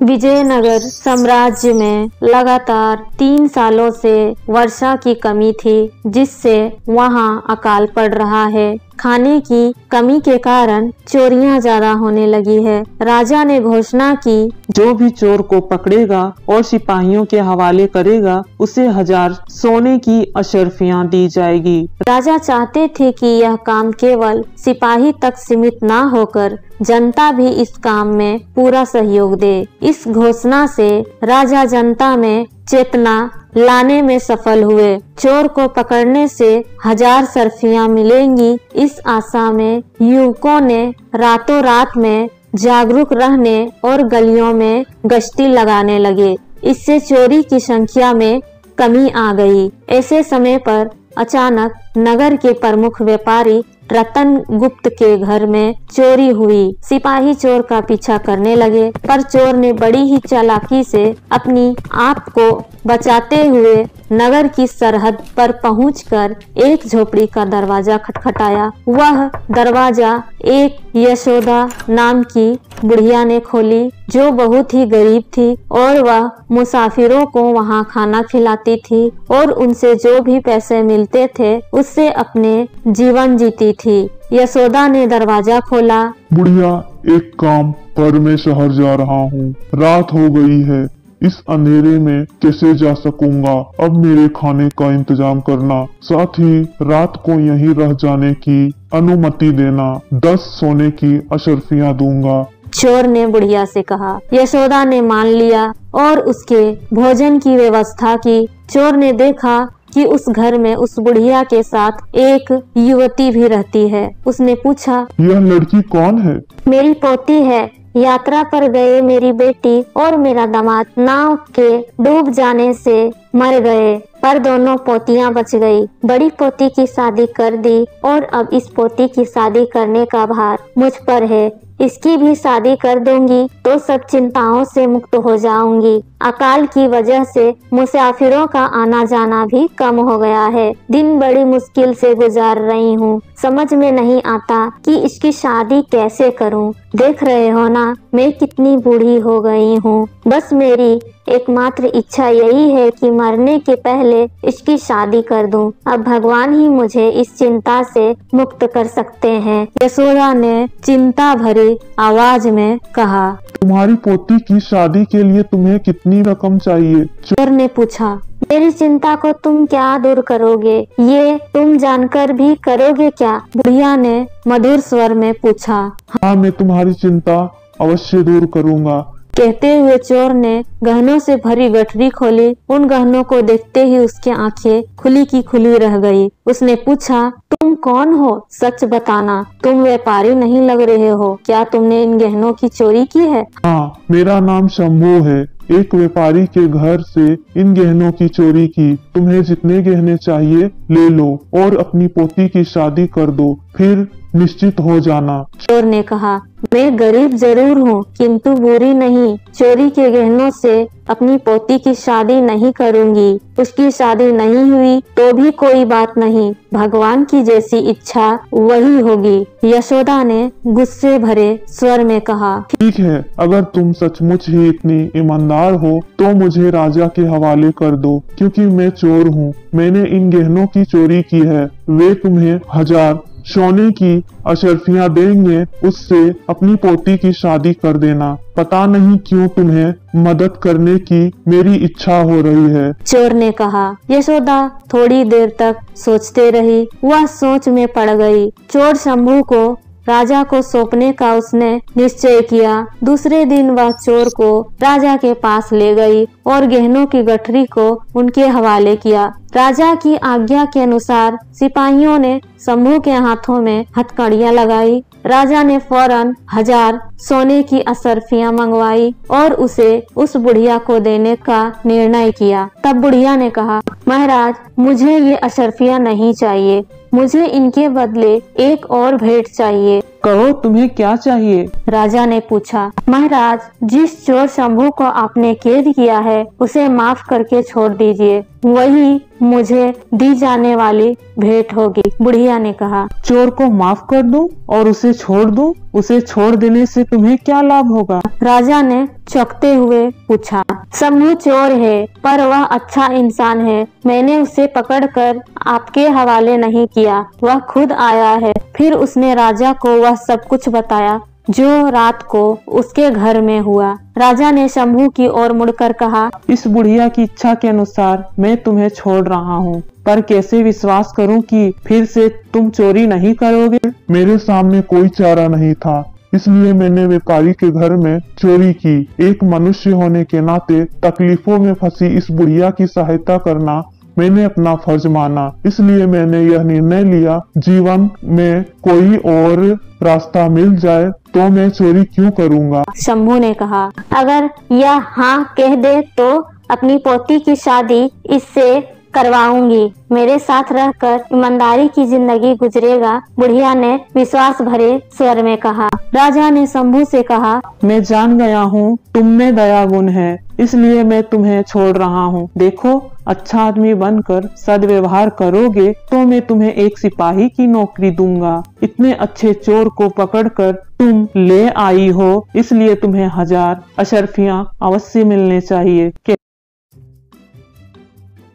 विजयनगर साम्राज्य में लगातार 3 सालों से वर्षा की कमी थी, जिससे वहां अकाल पड़ रहा है। खाने की कमी के कारण चोरियां ज्यादा होने लगी है। राजा ने घोषणा की, जो भी चोर को पकड़ेगा और सिपाहियों के हवाले करेगा, उसे 1000 सोने की अशर्फियां दी जाएगी। राजा चाहते थे कि यह काम केवल सिपाही तक सीमित न होकर जनता भी इस काम में पूरा सहयोग दे। इस घोषणा से राजा जनता में चेतना लाने में सफल हुए। चोर को पकड़ने से 1000 सर्फियां मिलेंगी, इस आशा में युवकों ने रातों रात में जागरूक रहने और गलियों में गश्ती लगाने लगे। इससे चोरी की संख्या में कमी आ गई। ऐसे समय पर अचानक नगर के प्रमुख व्यापारी रतन गुप्त के घर में चोरी हुई। सिपाही चोर का पीछा करने लगे, पर चोर ने बड़ी ही चालाकी से अपनी आप को बचाते हुए नगर की सरहद पर पहुंचकर एक झोपड़ी का दरवाजा खटखटाया। वह दरवाजा एक यशोदा नाम की बुढ़िया ने खोली, जो बहुत ही गरीब थी और वह मुसाफिरों को वहां खाना खिलाती थी और उनसे जो भी पैसे मिलते थे उससे अपने जीवन जीती थी। यशोदा ने दरवाजा खोला। बुढ़िया, एक काम पर मैं शहर जा रहा हूँ। रात हो गई है, इस अंधेरे में कैसे जा सकूंगा? अब मेरे खाने का इंतजाम करना, साथ ही रात को यहीं रह जाने की अनुमति देना। 10 सोने की अशर्फियां दूंगा। चोर ने बुढ़िया से कहा। यशोदा ने मान लिया और उसके भोजन की व्यवस्था की। चोर ने देखा कि उस घर में उस बुढ़िया के साथ एक युवती भी रहती है। उसने पूछा, यह लड़की कौन है? मेरी पोती है। यात्रा पर गए मेरी बेटी और मेरा दामाद नाव के डूब जाने से मर गए, पर दोनों पोतियां बच गई। बड़ी पोती की शादी कर दी और अब इस पोती की शादी करने का भार मुझ पर है। इसकी भी शादी कर दूंगी तो सब चिंताओं से मुक्त हो जाऊंगी। अकाल की वजह से मुसाफिरों का आना जाना भी कम हो गया है। दिन बड़ी मुश्किल से गुजार रही हूँ। समझ में नहीं आता कि इसकी शादी कैसे करूँ। देख रहे हो ना, मैं कितनी बूढ़ी हो गई हूँ। बस मेरी एकमात्र इच्छा यही है कि मरने के पहले इसकी शादी कर दूं। अब भगवान ही मुझे इस चिंता से मुक्त कर सकते हैं। यशोदा ने चिंता भरी आवाज में कहा, तुम्हारी पोती की शादी के लिए तुम्हें कितनी रकम चाहिए? चोर ने पूछा। मेरी चिंता को तुम क्या दूर करोगे, ये तुम जानकर भी करोगे क्या? बुढ़िया ने मधुर स्वर में पूछा। हाँ, मैं तुम्हारी चिंता अवश्य दूर करूँगा। कहते हुए चोर ने गहनों से भरी गठरी खोली। उन गहनों को देखते ही उसकी आंखें खुली की खुली रह गई। उसने पूछा, तुम कौन हो? सच बताना, तुम व्यापारी नहीं लग रहे हो। क्या तुमने इन गहनों की चोरी की है? हाँ, मेरा नाम शंभू है। एक व्यापारी के घर से इन गहनों की चोरी की। तुम्हें जितने गहने चाहिए ले लो और अपनी पोती की शादी कर दो, फिर निश्चित हो जाना। चोर ने कहा, मैं गरीब जरूर हूँ, किंतु बुरी नहीं। चोरी के गहनों से अपनी पोती की शादी नहीं करूँगी। उसकी शादी नहीं हुई तो भी कोई बात नहीं, भगवान की जैसी इच्छा वही होगी। यशोदा ने गुस्से भरे स्वर में कहा, ठीक है, अगर तुम सचमुच ही इतनी ईमानदार हो तो मुझे राजा के हवाले कर दो, क्योंकि मैं चोर हूँ। मैंने इन गहनों की चोरी की है। वे तुम्हें 1000 सोने की अशर्फियां देंगे, उससे अपनी पोती की शादी कर देना। पता नहीं क्यों तुम्हें मदद करने की मेरी इच्छा हो रही है। चोर ने कहा। यशोदा थोड़ी देर तक सोचते रही। वह सोच में पड़ गई। चोर शंभू को राजा को सौंपने का उसने निश्चय किया। दूसरे दिन वह चोर को राजा के पास ले गई और गहनों की गठरी को उनके हवाले किया। राजा की आज्ञा के अनुसार सिपाहियों ने शंभू के हाथों में हथकड़ियां लगाई। राजा ने फौरन 1000 सोने की अशर्फियां मंगवाई और उसे उस बुढ़िया को देने का निर्णय किया। तब बुढ़िया ने कहा, महाराज, मुझे ये अशर्फियां नहीं चाहिए। मुझे इनके बदले एक और भेंट चाहिए। कहो, तुम्हें क्या चाहिए? राजा ने पूछा। महाराज, जिस चोर शंभू को आपने कैद किया है उसे माफ करके छोड़ दीजिए। वही मुझे दी जाने वाली भेंट होगी। बुढ़िया ने कहा, चोर को माफ कर दूं और उसे छोड़ दूं? उसे छोड़ देने से तुम्हें क्या लाभ होगा? राजा ने चौंकते हुए पूछा। शंभू चोर है पर वह अच्छा इंसान है। मैंने उसे पकड़कर आपके हवाले नहीं किया, वह खुद आया है। फिर उसने राजा को वह सब कुछ बताया जो रात को उसके घर में हुआ। राजा ने शंभू की ओर मुड़कर कहा, इस बुढ़िया की इच्छा के अनुसार मैं तुम्हें छोड़ रहा हूँ, पर कैसे विश्वास करूँ कि फिर से तुम चोरी नहीं करोगे? मेरे सामने कोई चारा नहीं था, इसलिए मैंने व्यापारी के घर में चोरी की। एक मनुष्य होने के नाते तकलीफों में फंसी इस बुढ़िया की सहायता करना मैंने अपना फर्ज माना, इसलिए मैंने यह निर्णय लिया, जीवन में कोई और रास्ता मिल जाए तो मैं चोरी क्यों करूँगा। शंभू ने कहा, अगर यह हाँ कह दे तो अपनी पोती की शादी इससे करवाऊंगी। मेरे साथ रहकर ईमानदारी की जिंदगी गुजरेगा। बुढ़िया ने विश्वास भरे स्वर में कहा। राजा ने शंभू से कहा, मैं जान गया हूँ तुम में दया गुण है, इसलिए मैं तुम्हें छोड़ रहा हूँ। देखो, अच्छा आदमी बनकर सद्व्यवहार करोगे तो मैं तुम्हें एक सिपाही की नौकरी दूंगा। इतने अच्छे चोर को पकड़कर तुम ले आई हो, इसलिए तुम्हें 1000 अशर्फियाँ अवश्य मिलने चाहिए।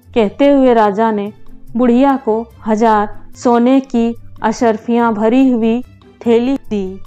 कहते हुए राजा ने बुढ़िया को 1000 सोने की अशर्फियाँ भरी हुई थैली दी।